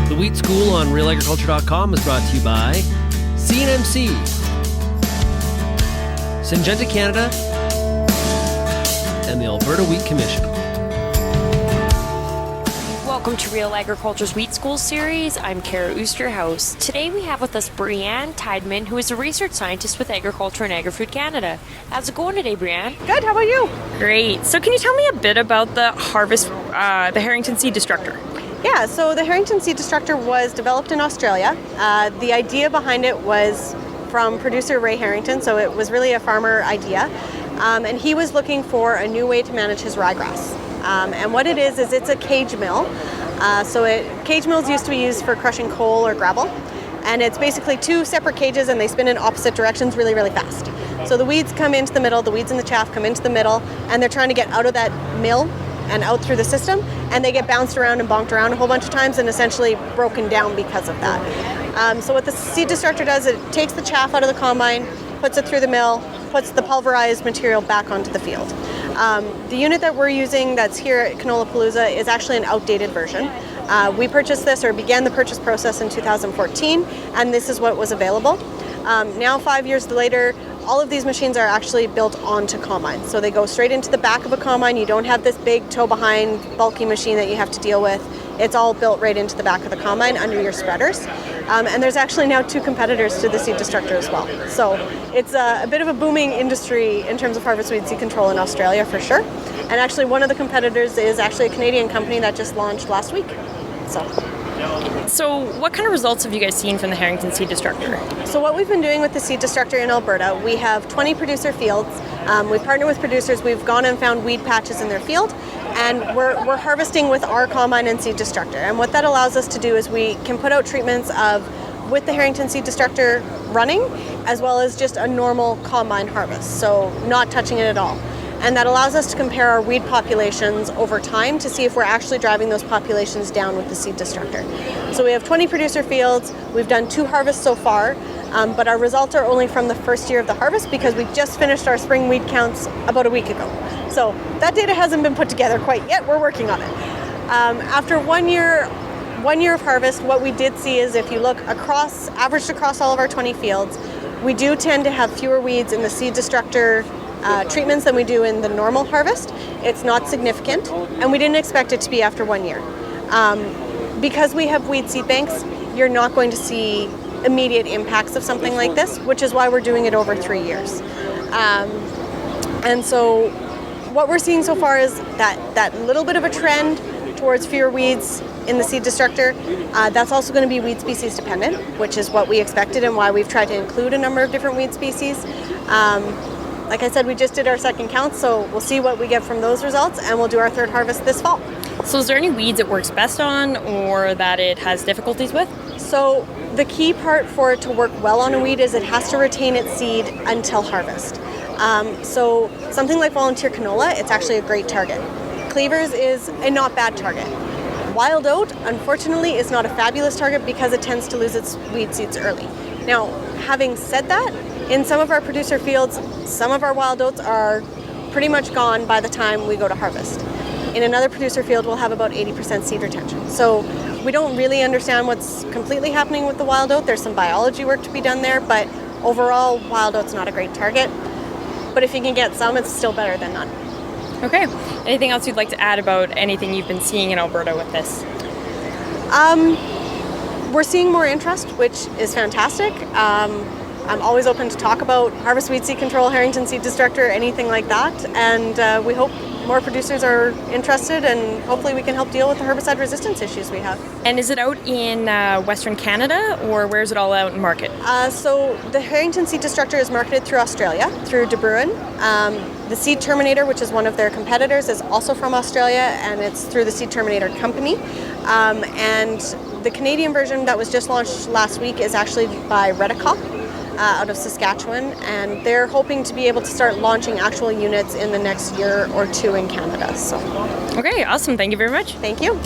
The Wheat School on RealAgriculture.com is brought to you by CNMC, Syngenta Canada, and the Alberta Wheat Commission. Welcome to Real Agriculture's Wheat School series. I'm Kara Oosterhouse. Today we have with us Breanne Tidemann, who is a research scientist with Agriculture and Agri-Food Canada. How's it going today, Breanne? Good, how about you? Great. So can you tell me a bit about the harvest, the Harrington Seed Destructor? Yeah, so the Harrington Seed Destructor was developed in Australia. The idea behind it was from producer Ray Harrington, so it was really a farmer idea. And he was looking for a new way to manage his ryegrass. And what it is it's a cage mill. Cage mills used to be used for crushing coal or gravel. And it's basically two separate cages and they spin in opposite directions really, really fast. So the weeds come into the middle, the weeds and the chaff come into the middle, and they're trying to get out of that mill and out through the system, and they get bounced around and bonked around a whole bunch of times and essentially broken down because of that. So what the seed destructor does, it takes the chaff out of the combine, puts it through the mill, puts the pulverized material back onto the field. The unit that we're using that's here at Canola Palooza is actually an outdated version. We purchased this, or began the purchase process in 2014, and this is what was available. Now 5 years later, all of these machines are actually built onto combines. So they go straight into the back of a combine. You don't have this big toe behind bulky machine that you have to deal with. It's all built right into the back of the combine under your spreaders. And there's actually now two competitors to the seed destructor as well. So it's a bit of a booming industry in terms of harvest weed seed control in Australia for sure. And actually one of the competitors is actually a Canadian company that just launched last week. So what kind of results have you guys seen from the Harrington Seed Destructor? So what we've been doing with the seed destructor in Alberta, we have 20 producer fields. We partner with producers. We've gone and found weed patches in their field, and we're harvesting with our combine and seed destructor. And what that allows us to do is we can put out treatments with the Harrington Seed Destructor running, as well as just a normal combine harvest, so not touching it at all. And that allows us to compare our weed populations over time to see if we're actually driving those populations down with the seed destructor. So we have 20 producer fields. We've done 2 harvests so far, but our results are only from the first year of the harvest because we just finished our spring weed counts about a week ago. So that data hasn't been put together quite yet. We're working on it. After 1 year of harvest, what we did see is if you look averaged across all of our 20 fields, we do tend to have fewer weeds in the seed destructor treatments than we do in the normal harvest. It's not significant, and we didn't expect it to be after 1 year. Because we have weed seed banks, you're not going to see immediate impacts of something like this, which is why we're doing it over 3 years. And so what we're seeing so far is that little bit of a trend towards fewer weeds in the seed destructor. That's also going to be weed species dependent, which is what we expected and why we've tried to include a number of different weed species. Like I said, we just did our second count, so we'll see what we get from those results, and we'll do our third harvest this fall. So is there any weeds it works best on or that it has difficulties with? So the key part for it to work well on a weed is it has to retain its seed until harvest. So something like volunteer canola, it's actually a great target. Cleavers is a not bad target. Wild oat, unfortunately, is not a fabulous target because it tends to lose its weed seeds early. Now, having said that, in some of our producer fields, some of our wild oats are pretty much gone by the time we go to harvest. In another producer field, we'll have about 80% seed retention. So we don't really understand what's completely happening with the wild oat. There's some biology work to be done there, but overall, wild oat's not a great target. But if you can get some, it's still better than none. Okay. Anything else you'd like to add about anything you've been seeing in Alberta with this? We're seeing more interest, which is fantastic. I'm always open to talk about harvest weed seed control, Harrington Seed Destructor, anything like that. And we hope more producers are interested, and hopefully we can help deal with the herbicide resistance issues we have. And is it out in Western Canada, or where is it all out in market? So the Harrington Seed Destructor is marketed through Australia, through De Breanne. The Seed Terminator, which is one of their competitors, is also from Australia, and it's through the Seed Terminator company. And the Canadian version that was just launched last week is actually by RealAgriculture out of Saskatchewan, and they're hoping to be able to start launching actual units in the next year or two in Canada. So, okay, awesome. Thank you very much. Thank you.